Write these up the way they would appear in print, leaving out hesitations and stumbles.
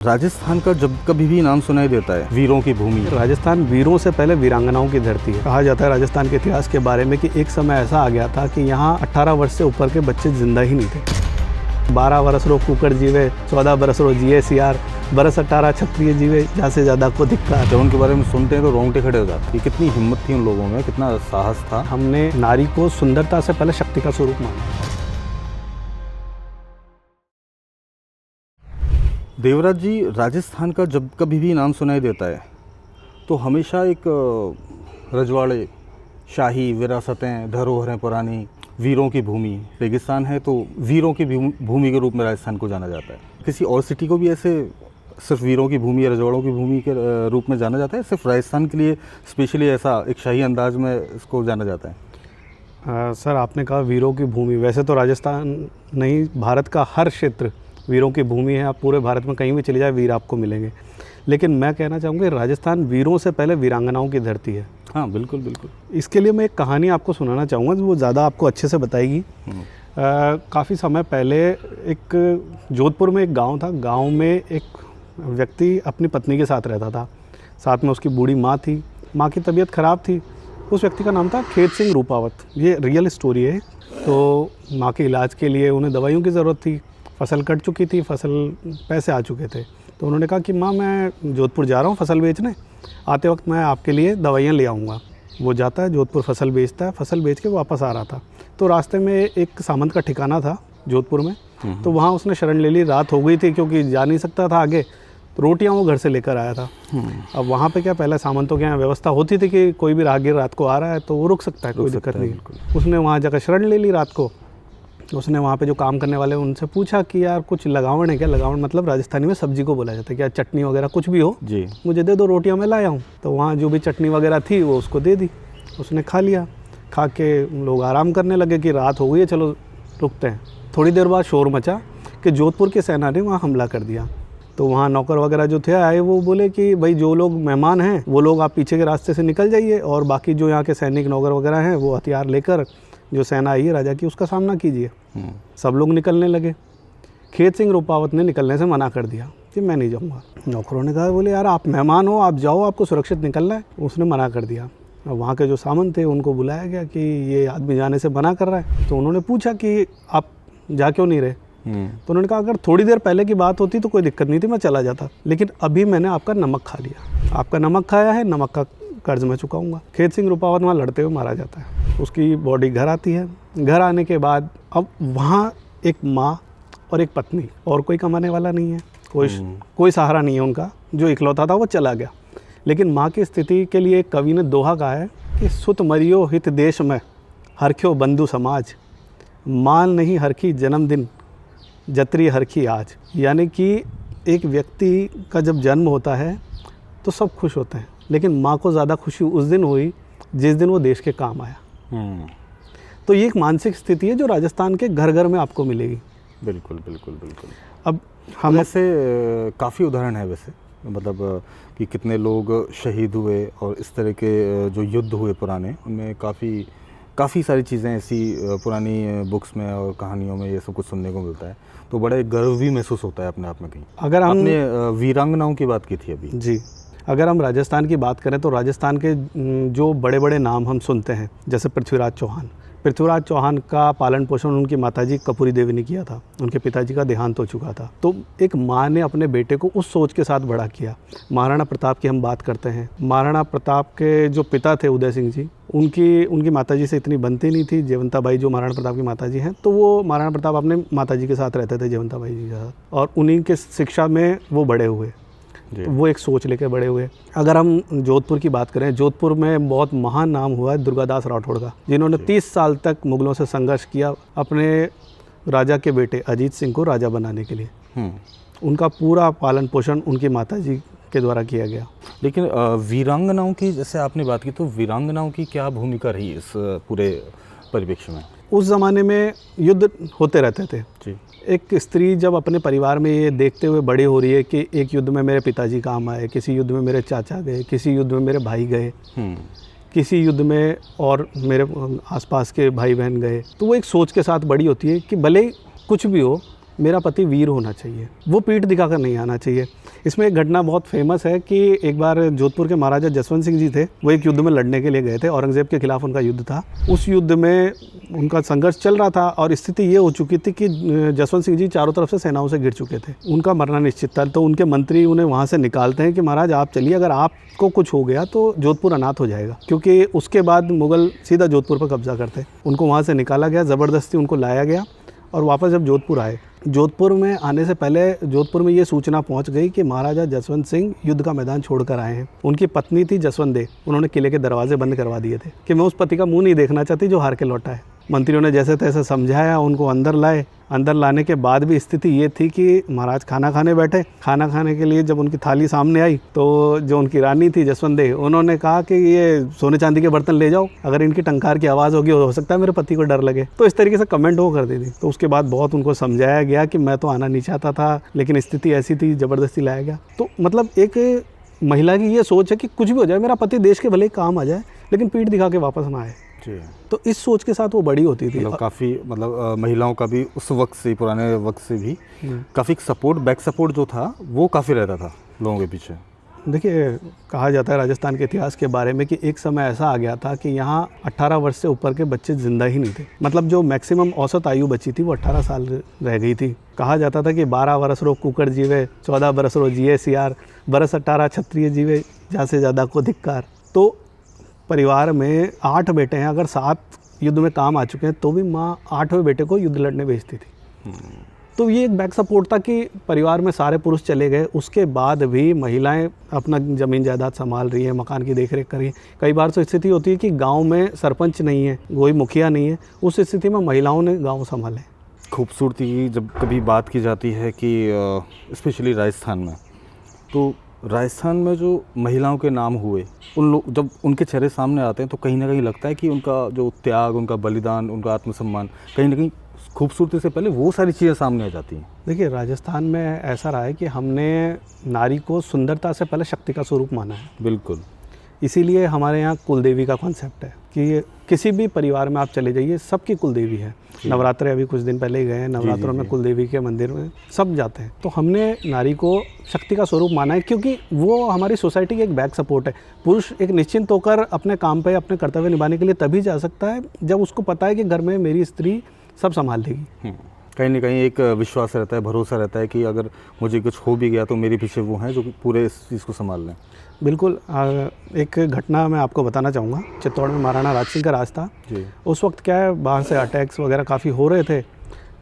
राजस्थान का जब कभी भी नाम सुनाई देता है वीरों की भूमि। राजस्थान वीरों से पहले वीरांगनाओं की धरती है। कहा जाता है राजस्थान के इतिहास के बारे में कि एक समय ऐसा आ गया था कि यहाँ 18 वर्ष से ऊपर के बच्चे जिंदा ही नहीं थे। 12 वर्ष रो कुकर जीवे, 14 वर्ष रो जिए सियार, बरस 18 क्षत्रिय जीवे, जहाँ से ज़्यादा को दिक्कत। जब उनके बारे में सुनते हैं तो रोंगटे खड़े हो जाते हैं। ये कितनी हिम्मत थी उन लोगों में, कितना साहस था। हमने नारी को सुंदरता से पहले शक्ति का स्वरूप माना। देवराज जी, राजस्थान का जब कभी भी नाम सुनाई देता है तो हमेशा एक रजवाड़े, शाही विरासतें, धरोहरें पुरानी, वीरों की भूमि। रेगिस्तान है तो वीरों की भूमि के रूप में राजस्थान को जाना जाता है। किसी और सिटी को भी ऐसे सिर्फ वीरों की भूमि या रजवाड़ों की भूमि के रूप में जाना जाता है? सिर्फ राजस्थान के लिए स्पेशली ऐसा एक शाही अंदाज में इसको जाना जाता है? सर, आपने कहा वीरों की भूमि। वैसे तो राजस्थान नहीं, भारत का हर क्षेत्र वीरों की भूमि है। आप पूरे भारत में कहीं भी चले जाए वीर आपको मिलेंगे। लेकिन मैं कहना चाहूँगा राजस्थान वीरों से पहले वीरांगनाओं की धरती है। हाँ, बिल्कुल बिल्कुल। इसके लिए मैं एक कहानी आपको सुनाना चाहूँगा, वो ज़्यादा आपको अच्छे से बताएगी। काफ़ी समय पहले एक जोधपुर में एक गांव था। गांव में एक व्यक्ति अपनी पत्नी के साथ रहता था। साथ में उसकी बूढ़ी माँ थी। माँ की तबीयत ख़राब थी। उस व्यक्ति का नाम था खेत सिंह रूपावत। ये रियल स्टोरी है। तो माँ के इलाज के लिए उन्हें दवाइयों की ज़रूरत थी। फसल कट चुकी थी, पैसे आ चुके थे। तो उन्होंने कहा कि माँ, मैं जोधपुर जा रहा हूँ फसल बेचने, आते वक्त मैं आपके लिए दवाइयाँ ले आऊँगा। वो जाता है जोधपुर, फसल बेचता है। फसल बेच के वापस आ रहा था तो रास्ते में एक सामंत का ठिकाना था जोधपुर में। तो वहाँ उसने शरण ले ली। रात हो गई थी क्योंकि जा नहीं सकता था आगे। रोटियाँ वो घर से लेकर आया था। अब वहाँ पे क्या, पहले सामंतों के यहाँ व्यवस्था होती थी कि कोई भी राहगीर रात को आ रहा है तो वो रुक सकता है, कोई दिक्कत नहीं। उसने वहाँ जाकर शरण ले ली रात को। उसने वहाँ पे जो काम करने वाले उनसे पूछा कि यार कुछ लगावण है क्या? लगावण मतलब राजस्थानी में सब्जी को बोला जाता है। क्या चटनी वगैरह कुछ भी हो जी, मुझे दे दो, रोटियाँ मैं लाया हूँ। तो वहाँ जो भी चटनी वगैरह थी वो उसको दे दी। उसने खा लिया। खा के लोग आराम करने लगे कि रात हो गई है, चलो रुकते हैं। थोड़ी देर बाद शोर मचा कि जोधपुर की सेना ने वहाँ हमला कर दिया। तो वहाँ नौकर वगैरह जो थे आए, वो बोले कि भाई जो लोग मेहमान हैं वो लोग आप पीछे के रास्ते से निकल जाइए, और बाकी जो यहाँ के सैनिक नौकर वगैरह हैं वो हथियार लेकर जो सेना आई है राजा की उसका सामना कीजिए। सब लोग निकलने लगे। खेत सिंह रूपावत ने निकलने से मना कर दिया कि मैं नहीं जाऊँगा। नौकरों ने कहा, बोले यार आप मेहमान हो, आप जाओ, आपको सुरक्षित निकलना है। उसने मना कर दिया। अब वहाँ के जो सामंत थे उनको बुलाया गया कि ये आदमी जाने से मना कर रहा है। तो उन्होंने पूछा कि आप जा क्यों नहीं रहे? तो उन्होंने कहा, अगर थोड़ी देर पहले की बात होती तो कोई दिक्कत नहीं थी, मैं चला जाता, लेकिन अभी मैंने आपका नमक खा लिया। आपका नमक खाया है, नमक का कर्ज मैं चुकाऊंगा। खेत सिंह रूपावत वहाँ लड़ते हुए मारा जाता है। उसकी बॉडी घर आती है। घर आने के बाद अब वहाँ एक माँ और एक पत्नी, और कोई कमाने वाला नहीं है, कोई सहारा नहीं है उनका। जो इकलौता था वो चला गया। लेकिन माँ की स्थिति के लिए कवि ने दोहा कहा है कि सुत मरियो हित देश में, हरख्यो बंधु समाज, माल नहीं हरखी जन्मदिन, जत्री हरखी आज। यानी कि एक व्यक्ति का जब जन्म होता है तो सब खुश होते हैं, लेकिन माँ को ज़्यादा खुशी उस दिन हुई जिस दिन वो देश के काम आया। तो ये एक मानसिक स्थिति है जो राजस्थान के घर घर में आपको मिलेगी। बिल्कुल बिल्कुल बिल्कुल। अब हम ऐसे काफ़ी उदाहरण है वैसे, मतलब कि कितने लोग शहीद हुए और इस तरह के जो युद्ध हुए पुराने, उनमें काफ़ी सारी चीज़ें ऐसी पुरानी बुक्स में और कहानियों में ये सब कुछ सुनने को मिलता है। तो बड़ा गर्व भी महसूस होता है अपने आप में कहीं। अगर हमने वीरांगनाओं की बात की थी अभी जी, अगर हम राजस्थान की बात करें तो राजस्थान के जो बड़े बड़े नाम हम सुनते हैं, जैसे पृथ्वीराज चौहान का पालन पोषण उनकी माताजी कपूरी देवी ने किया था। उनके पिताजी का देहांत हो चुका था। तो एक माँ ने अपने बेटे को उस सोच के साथ बड़ा किया। महाराणा प्रताप की हम बात करते हैं। महाराणा प्रताप के जो पिता थे उदय सिंह जी, उनकी माताजी से इतनी बनती नहीं थी। जयवंता बाई जो महाराणा प्रताप की माताजी हैं, तो वो महाराणा प्रताप अपने माताजी के साथ रहते थे, जयवंता बाई जी के साथ, और उन्हीं के शिक्षा में वो बड़े हुए। तो वो एक सोच लेकर बड़े हुए। अगर हम जोधपुर की बात करें, जोधपुर में बहुत महान नाम हुआ है दुर्गादास राठौड़ का, जिन्होंने 30 साल तक मुगलों से संघर्ष किया अपने राजा के बेटे अजीत सिंह को राजा बनाने के लिए। उनका पूरा पालन पोषण उनकी माताजी के द्वारा किया गया। लेकिन वीरांगनाओं की जैसे आपने बात की, तो वीरांगनाओं की क्या भूमिका रही इस पूरे परिप्रेक्ष्य में? उस ज़माने में युद्ध होते रहते थे जी। एक स्त्री जब अपने परिवार में ये देखते हुए बड़ी हो रही है कि एक युद्ध में मेरे पिताजी काम आए, किसी युद्ध में मेरे चाचा गए, किसी युद्ध में मेरे भाई गए, किसी युद्ध में और मेरे आसपास के भाई बहन गए, तो वो एक सोच के साथ बड़ी होती है कि भले कुछ भी हो, मेरा पति वीर होना चाहिए, वो पीठ दिखाकर नहीं आना चाहिए। इसमें एक घटना बहुत फेमस है कि एक बार जोधपुर के महाराजा जसवंत सिंह जी थे, वो एक युद्ध में लड़ने के लिए गए थे, औरंगज़ेब के खिलाफ उनका युद्ध था। उस युद्ध में उनका संघर्ष चल रहा था और स्थिति ये हो चुकी थी कि जसवंत सिंह जी चारों तरफ से सेनाओं से घिर चुके थे, उनका मरना निश्चित था। तो उनके मंत्री उन्हें वहाँ से निकालते हैं कि महाराज आप चलिए, अगर आपको कुछ हो गया तो जोधपुर अनाथ हो जाएगा, क्योंकि उसके बाद मुगल सीधा जोधपुर पर कब्जा करते। उनको वहाँ से निकाला गया, ज़बरदस्ती उनको लाया गया और वापस जब जोधपुर आए, जोधपुर में आने से पहले जोधपुर में ये सूचना पहुंच गई कि महाराजा जसवंत सिंह युद्ध का मैदान छोड़कर आए हैं। उनकी पत्नी थी जसवंत दे, उन्होंने किले के दरवाजे बंद करवा दिए थे कि मैं उस पति का मुंह नहीं देखना चाहती जो हार के लौटा है। मंत्रियों ने जैसे तैसे समझाया, उनको अंदर लाए। अंदर लाने के बाद भी स्थिति ये थी कि महाराज खाना खाने बैठे। खाना खाने के लिए जब उनकी थाली सामने आई तो जो उनकी रानी थी जसवंत दे, उन्होंने कहा कि ये सोने चांदी के बर्तन ले जाओ, अगर इनकी टंकार की आवाज़ होगी हो सकता है मेरे पति को डर लगे। तो इस तरीके से कमेंट वो कर दी थी। तो उसके बाद बहुत उनको समझाया गया कि मैं तो आना नहीं चाहता था, लेकिन स्थिति ऐसी थी, ज़बरदस्ती लाया गया। तो मतलब एक महिला की ये सोच है कि कुछ भी हो जाए, मेरा पति देश के भले ही काम आ जाए, लेकिन पीठ दिखा के वापस ना आए। तो इस सोच के साथ वो बड़ी होती थी। मतलब काफ़ी महिलाओं का भी उस वक्त से, पुराने वक्त से भी काफ़ी सपोर्ट, बैक सपोर्ट जो था वो काफ़ी रहता था लोगों के पीछे। देखिए, कहा जाता है राजस्थान के इतिहास के बारे में कि एक समय ऐसा आ गया था कि यहाँ 18 वर्ष से ऊपर के बच्चे जिंदा ही नहीं थे। मतलब जो मैक्सिमम औसत आयु बची थी वो 18 साल रह गई थी। कहा जाता था कि 12 वर्ष रो कुकर जीवे, 14 वर्ष रो जिये सियार, बरस 18 क्षत्रिय जीवे, जहाँ से ज़्यादा को धिक्कार। तो परिवार में 8 बेटे हैं, अगर 7 युद्ध में काम आ चुके हैं तो भी माँ 8वें बेटे को युद्ध लड़ने भेजती थी। तो ये एक बैक सपोर्ट था कि परिवार में सारे पुरुष चले गए, उसके बाद भी महिलाएं अपना ज़मीन जायदाद संभाल रही है, मकान की देखरेख कर रही है। कई बार तो स्थिति होती है कि गांव में सरपंच नहीं है, कोई मुखिया नहीं है, उस स्थिति में महिलाओं ने गांव संभाले। खूबसूरती की जब कभी बात की जाती है कि स्पेशली राजस्थान में, तो राजस्थान में जो महिलाओं के नाम हुए, उन लोग जब उनके चेहरे सामने आते हैं तो कहीं ना कहीं लगता है कि उनका जो त्याग, उनका बलिदान, उनका आत्मसम्मान, कहीं ना कहीं खूबसूरती से पहले वो सारी चीज़ें सामने आ जाती हैं। देखिए, राजस्थान में ऐसा रहा है कि हमने नारी को सुंदरता से पहले शक्ति का स्वरूप माना है। बिल्कुल, इसीलिए हमारे यहाँ कुलदेवी का कॉन्सेप्ट है कि किसी भी परिवार में आप चले जाइए, सबकी कुलदेवी है। नवरात्रे अभी कुछ दिन पहले ही गए हैं, नवरात्रों में कुलदेवी के मंदिर में सब जाते हैं। तो हमने नारी को शक्ति का स्वरूप माना है, क्योंकि वो हमारी सोसाइटी की एक बैक सपोर्ट है। पुरुष एक निश्चिंत होकर अपने काम पे, अपने कर्तव्य निभाने के लिए तभी जा सकता है जब उसको पता है कि घर में मेरी स्त्री सब संभाल देगी। कहीं ना कहीं एक विश्वास रहता है, भरोसा रहता है कि अगर मुझे कुछ हो भी गया तो मेरे पीछे वो हैं जो पूरे इस चीज़ को संभाल लें। बिल्कुल। एक घटना मैं आपको बताना चाहूँगा। चित्तौड़ में महाराणा राज सिंह का राज था। उस वक्त क्या है, बाहर से अटैक्स वगैरह काफ़ी हो रहे थे।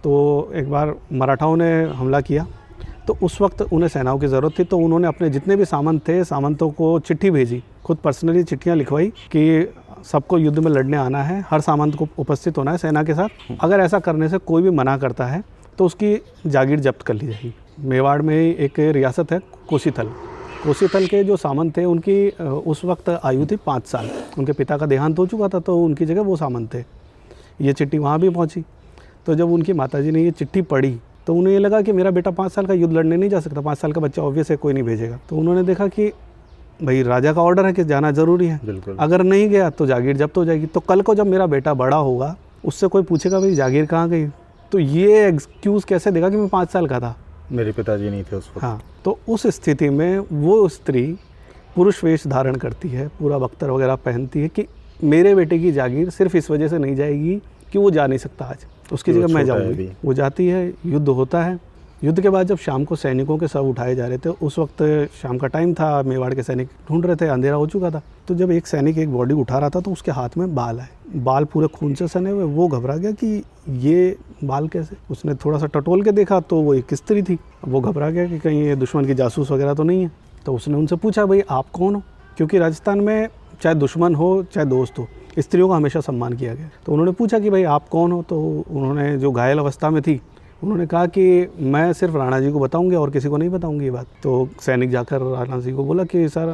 तो एक बार मराठाओं ने हमला किया, तो उस वक्त उन्हें सेनाओं की ज़रूरत थी। तो उन्होंने अपने जितने भी सामंत थे, सामंतों को चिट्ठी भेजी, खुद पर्सनली चिट्ठियाँ लिखवाई कि सबको युद्ध में लड़ने आना है, हर सामंत को उपस्थित होना है सेना के साथ। अगर ऐसा करने से कोई भी मना करता है तो उसकी जागीर जब्त कर ली जाएगी। मेवाड़ में एक रियासत है कोसीथल। कोसीथल के जो सामंत थे उनकी उस वक्त आयु थी 5 साल। उनके पिता का देहांत हो चुका था, तो उनकी जगह वो सामंत थे। ये चिट्ठी वहाँ भी पहुँची। तो जब उनकी माताजी ने ये चिट्ठी पढ़ी तो उन्हें ये लगा कि मेरा बेटा 5 साल का युद्ध लड़ने नहीं जा सकता, 5 साल का बच्चा ऑब्वियस है, कोई नहीं भेजेगा। तो उन्होंने देखा कि भाई राजा का ऑर्डर है कि जाना ज़रूरी है, अगर नहीं गया तो जागीर जब्त हो जाएगी। तो कल को जब मेरा बेटा बड़ा होगा, उससे कोई पूछेगा भाई जागीर कहाँ गई, तो ये एक्सक्यूज़ कैसे देगा कि मैं 5 साल का था, मेरे पिताजी नहीं थे उस वक्त। हाँ, तो उस स्थिति में वो स्त्री पुरुष वेश धारण करती है, पूरा बख्तर वगैरह पहनती है कि मेरे बेटे की जागीर सिर्फ इस वजह से नहीं जाएगी कि वो जा नहीं सकता आज, उसकी जगह मैं जाऊँगी। वो जाती है, युद्ध होता है। युद्ध के बाद जब शाम को सैनिकों के शव उठाए जा रहे थे, उस वक्त शाम का टाइम था, मेवाड़ के सैनिक ढूंढ रहे थे, अंधेरा हो चुका था। तो जब एक सैनिक एक बॉडी उठा रहा था तो उसके हाथ में बाल आए, बाल पूरे खून से सने हुए। वो घबरा गया कि ये बाल कैसे। उसने थोड़ा सा टटोल के देखा तो वो एक स्त्री थी। वो घबरा गया कि कहीं ये दुश्मन की जासूस वगैरह तो नहीं है। तो उसने उनसे पूछा, भाई आप कौन हो, क्योंकि राजस्थान में चाहे दुश्मन हो चाहे दोस्त हो, स्त्रियों का हमेशा सम्मान किया गया। तो उन्होंने पूछा कि भाई आप कौन हो। तो उन्होंने, जो घायल अवस्था में थी, उन्होंने कहा कि मैं सिर्फ राणा जी को बताऊंगी और किसी को नहीं बताऊंगी ये बात। तो सैनिक जाकर राणा जी को बोला कि सर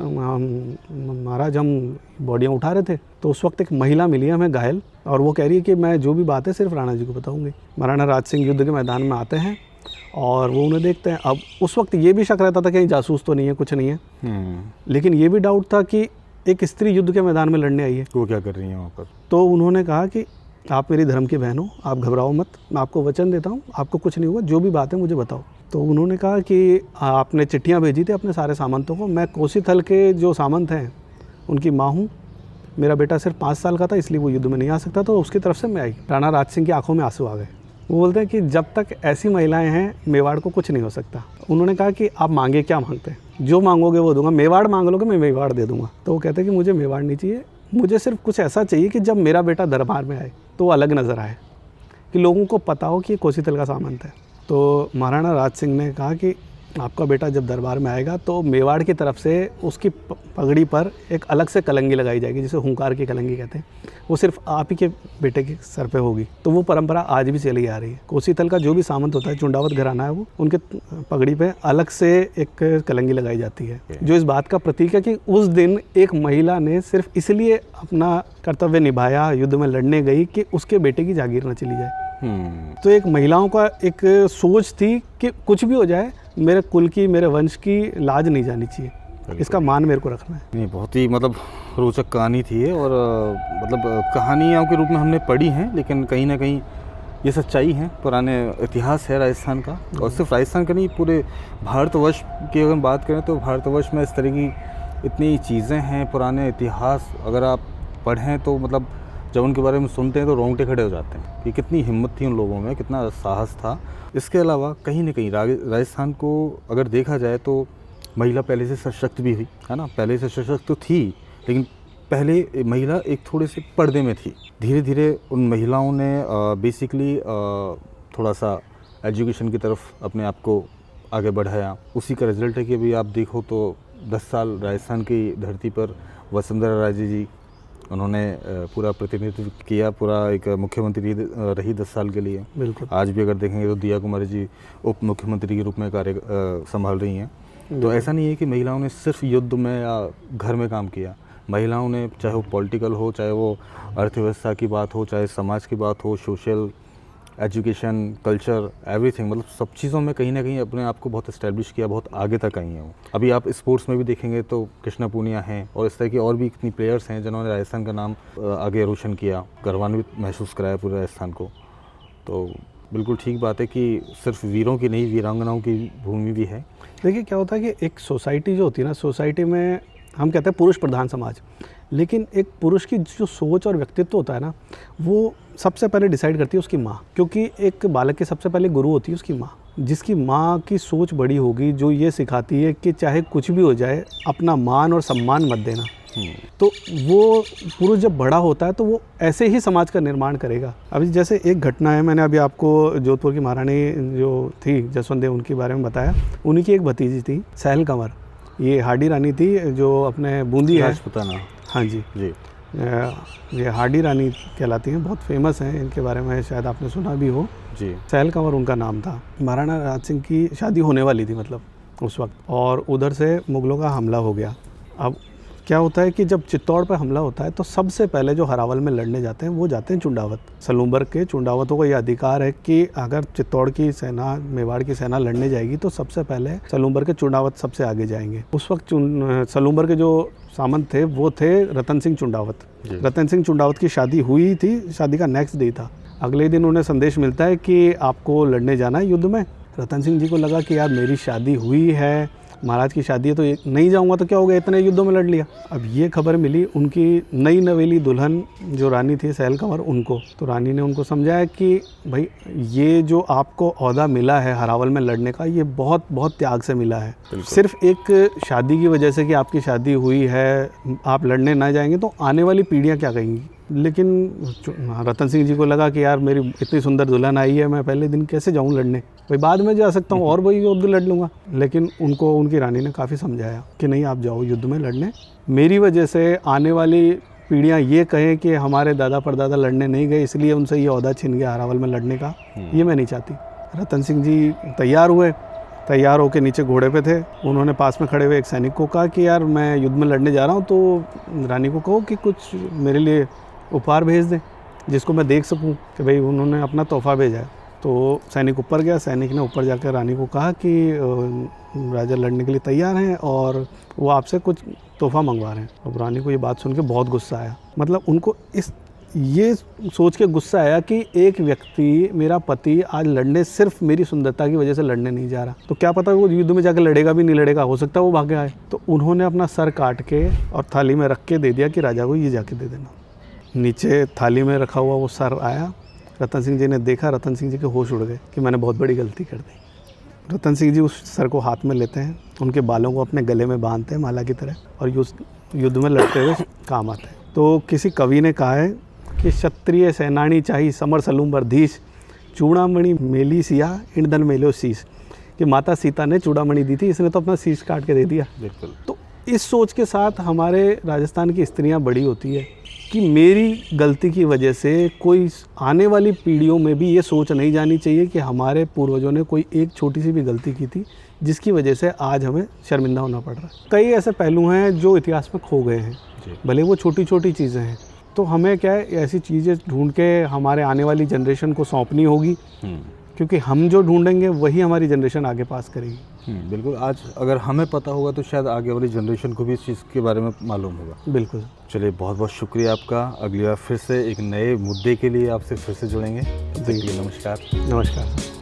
महाराज हम बॉडियाँ उठा रहे थे, तो उस वक्त एक महिला मिली है हमें घायल, और वो कह रही है कि मैं जो भी बात है सिर्फ राणा जी को बताऊंगी। महाराणा राज सिंह युद्ध के मैदान में आते हैं और वो उन्हें देखते हैं। अब उस वक्त ये भी शक रहता था कहीं जासूस तो नहीं है, कुछ नहीं है, लेकिन ये भी डाउट था कि एक स्त्री युद्ध के मैदान में लड़ने आई है, वो क्या कर रही है वहाँ पर। तो उन्होंने कहा कि आप मेरी धर्म की बहन हो, आप घबराओ मत, मैं आपको वचन देता हूँ, आपको कुछ नहीं हुआ, जो भी बात है मुझे बताओ। तो उन्होंने कहा कि आपने चिट्ठियाँ भेजी थी अपने सारे सामंतों को, मैं कोसी थल के जो सामंत हैं उनकी माँ हूँ, मेरा बेटा सिर्फ 5 साल का था इसलिए वो युद्ध में नहीं आ सकता, तो उसकी तरफ से मैं आई। राणा राज सिंह की आंखों में आंसू आ गए। वो बोलते हैं कि जब तक ऐसी महिलाएं हैं मेवाड़ को कुछ नहीं हो सकता। उन्होंने कहा कि आप मांगे क्या मांगते हैं, जो मांगोगे वो दूंगा, मेवाड़ मांग लोगे मैं मेवाड़ दे दूंगा। तो वो कहते हैं कि मुझे मेवाड़ नहीं चाहिए, मुझे सिर्फ कुछ ऐसा चाहिए कि जब मेरा बेटा दरबार में आए तो वो अलग नज़र आए, कि लोगों को पता हो कि ये कोसी तल का सामंत है। तो महाराणा राज सिंह ने कहा कि आपका बेटा जब दरबार में आएगा तो मेवाड़ की तरफ से उसकी पगड़ी पर एक अलग से कलंगी लगाई जाएगी, जिसे हुंकार की कलंगी कहते हैं, वो सिर्फ आप ही के बेटे के सर पे होगी। तो वो परंपरा आज भी चली आ रही है। कोसी तल का जो भी सामंत होता है, चुंडावत घराना है, वो उनके पगड़ी पे अलग से एक कलंगी लगाई जाती है, जो इस बात का प्रतीक है कि उस दिन एक महिला ने सिर्फ इसलिए अपना कर्तव्य निभाया, युद्ध में लड़ने गई कि उसके बेटे की जागीर न चली जाए। तो एक महिलाओं का एक सोच थी कि कुछ भी हो जाए मेरे कुल की, मेरे वंश की लाज नहीं जानी चाहिए, इसका मान मेरे को रखना है। नहीं, बहुत ही मतलब रोचक कहानी थी ये, और मतलब कहानियों के रूप में हमने पढ़ी हैं, लेकिन कहीं ना कहीं ये सच्चाई है, पुराने इतिहास है राजस्थान का। और सिर्फ राजस्थान का नहीं, पूरे भारतवर्ष की अगर बात करें तो भारतवर्ष में इस तरह की इतनी चीज़ें हैं, पुराने इतिहास अगर आप पढ़ें तो मतलब जब उनके बारे में सुनते हैं तो रोंगटे खड़े हो जाते हैं कि कितनी हिम्मत थी उन लोगों में, कितना साहस था। इसके अलावा कहीं ना कहीं राजस्थान को अगर देखा जाए तो महिला पहले से सशक्त भी हुई है ना, पहले से सशक्त तो थी, लेकिन पहले महिला एक थोड़े से पर्दे में थी। धीरे धीरे उन महिलाओं ने बेसिकली थोड़ा सा एजुकेशन की तरफ अपने आप को आगे बढ़ाया। उसी का रिजल्ट है कि अभी आप देखो तो 10 साल राजस्थान की धरती पर वसुंधरा राजे जी, उन्होंने पूरा प्रतिनिधित्व किया, पूरा एक मुख्यमंत्री रही 10 साल के लिए। बिल्कुल। आज भी अगर देखेंगे तो दिया कुमारी जी उप मुख्यमंत्री के रूप में कार्य संभाल रही हैं। तो ऐसा नहीं है कि महिलाओं ने सिर्फ युद्ध में या घर में काम किया। महिलाओं ने, चाहे वो पॉलिटिकल हो, चाहे वो अर्थव्यवस्था की बात हो, चाहे समाज की बात हो, सोशल, एजुकेशन, कल्चर, एवरीथिंग, मतलब सब चीज़ों में कहीं ना कहीं अपने आप को बहुत इस्टेब्लिश किया, बहुत आगे तक आई हैं वो। अभी आप स्पोर्ट्स में भी देखेंगे तो कृष्णा पूनिया हैं और इस तरह की और भी कितनी प्लेयर्स हैं जिन्होंने राजस्थान का नाम आगे रोशन किया, गौरवान्वित महसूस कराया पूरे राजस्थान को। तो बिल्कुल ठीक बात है कि सिर्फ वीरों की नहीं, वीरांगनाओं की भूमि भी है। देखिए क्या होता है कि एक सोसाइटी जो होती है ना, सोसाइटी में हम कहते हैं पुरुष प्रधान समाज, लेकिन एक पुरुष की जो सोच और व्यक्तित्व होता है ना, वो सबसे पहले डिसाइड करती है उसकी माँ, क्योंकि एक बालक की सबसे पहले गुरु होती है उसकी माँ। जिसकी माँ की सोच बड़ी होगी, जो ये सिखाती है कि चाहे कुछ भी हो जाए अपना मान और सम्मान मत देना, तो वो पुरुष जब बड़ा होता है तो वो ऐसे ही समाज का निर्माण करेगा। अभी जैसे एक घटना है, मैंने अभी आपको जोधपुर की महारानी जो थी जसवंत देव, उनके बारे में बताया। उन्हीं की एक भतीजी थी सहल कंवर, ये हाडी रानी थी जो अपने बूंदी है, राजपूताना। हाँ जी जी, ये हाडी रानी कहलाती हैं, बहुत फेमस हैं, इनके बारे में शायद आपने सुना भी हो जी। सहल कंवर उनका नाम था। महाराणा राज सिंह की शादी होने वाली थी मतलब उस वक्त, और उधर से मुगलों का हमला हो गया। अब क्या होता है कि जब चित्तौड़ पर हमला होता है तो सबसे पहले जो हरावल में लड़ने जाते हैं वो जाते हैं चुंडावत। सलूम्बर के चुंडावतों को ये अधिकार है कि अगर चित्तौड़ की सेना, मेवाड़ की सेना लड़ने जाएगी तो सबसे पहले सलूम्बर के चुंडावत सबसे आगे जाएंगे। उस वक्त सलूम्बर के जो सामंत थे वो थे रतन सिंह चुंडावत। रतन सिंह चुंडावत की शादी हुई थी, शादी का नेक्स्ट डे था, अगले दिन उन्हें संदेश मिलता है कि आपको लड़ने जाना है युद्ध में। रतन सिंह जी को लगा कि यार मेरी शादी हुई है, महाराज की शादी है, तो नहीं जाऊंगा तो क्या हो गया, इतने युद्धों में लड़ लिया। अब ये खबर मिली उनकी नई नवेली दुल्हन जो रानी थी सहल कंवर, उनको, तो रानी ने उनको समझाया कि भाई ये जो आपको ओहदा मिला है हरावल में लड़ने का, ये बहुत बहुत त्याग से मिला है। सिर्फ एक शादी की वजह से कि आपकी शादी हुई है आप लड़ने ना जाएंगे तो आने वाली पीढ़ियाँ क्या कहेंगी। लेकिन रतन सिंह जी को लगा कि यार मेरी इतनी सुंदर दुल्हन आई है, मैं पहले दिन कैसे जाऊं लड़ने, भाई बाद में जा सकता हूं और वही युद्ध लड़ लूँगा। लेकिन उनको उनकी रानी ने काफ़ी समझाया कि नहीं आप जाओ युद्ध में लड़ने, मेरी वजह से आने वाली पीढ़ियां ये कहें कि हमारे दादा परदादा लड़ने नहीं गए इसलिए उनसे ये ओहदा छिन गया हरावल में लड़ने का, ये मैं नहीं चाहती। रतन सिंह जी तैयार हुए, तैयार होकर नीचे घोड़े पे थे। उन्होंने पास में खड़े हुए एक सैनिक को कहा कि यार मैं युद्ध में लड़ने जा रहा हूँ, तो रानी को कहो कि कुछ मेरे लिए उपहार भेज दें जिसको मैं देख सकूं कि भाई उन्होंने अपना तोहफा भेजा है। तो सैनिक ऊपर गया, सैनिक ने ऊपर जाकर रानी को कहा कि राजा लड़ने के लिए तैयार हैं और वो आपसे कुछ तोहफा मंगवा रहे हैं। अब रानी को ये बात सुन के बहुत गुस्सा आया, मतलब उनको ये सोच के गुस्सा आया कि एक व्यक्ति, मेरा पति, आज लड़ने सिर्फ मेरी सुंदरता की वजह से लड़ने नहीं जा रहा, तो क्या पता वो युद्ध में जाकर लड़ेगा भी नहीं लड़ेगा, हो सकता है वो भागे आए। तो उन्होंने अपना सर काट के और थाली में रख के दे दिया कि राजा को ये जाके दे देना। नीचे थाली में रखा हुआ वो सर आया, रतन सिंह जी ने देखा, रतन सिंह जी के होश उड़ गए कि मैंने बहुत बड़ी गलती कर दी। रतन सिंह जी उस सर को हाथ में लेते हैं, उनके बालों को अपने गले में बांधते हैं माला की तरह, और युद्ध में लड़ते हुए काम आते हैं। तो किसी कवि ने कहा है कि क्षत्रिय सेनानी चाही समर सलूम बरधीश, चूड़ामणि मेली सिया इंदन मेलो शीश, कि माता सीता ने चूड़ामणि दी थी, इसने तो अपना शीश काट के दे दिया। बिल्कुल। तो इस सोच के साथ हमारे राजस्थान की स्त्रियां बड़ी होती है कि मेरी गलती की वजह से कोई आने वाली पीढ़ियों में भी ये सोच नहीं जानी चाहिए कि हमारे पूर्वजों ने कोई एक छोटी सी भी गलती की थी जिसकी वजह से आज हमें शर्मिंदा होना पड़ रहा है। कई ऐसे पहलू हैं जो इतिहास में खो गए हैं, भले वो छोटी छोटी चीज़ें हैं। तो हमें क्या है, ऐसी चीज़ें ढूंढ के हमारे आने वाली जनरेशन को सौंपनी होगी, क्योंकि हम जो ढूंढेंगे वही हमारी जनरेशन आगे पास करेगी। बिल्कुल। आज अगर हमें पता होगा तो शायद आगे वाली जनरेशन को भी इस चीज़ के बारे में मालूम होगा। बिल्कुल। चलिए, बहुत बहुत शुक्रिया आपका। अगली बार फिर से एक नए मुद्दे के लिए आपसे फिर से जुड़ेंगे। तब तक के लिए नमस्कार। नमस्कार।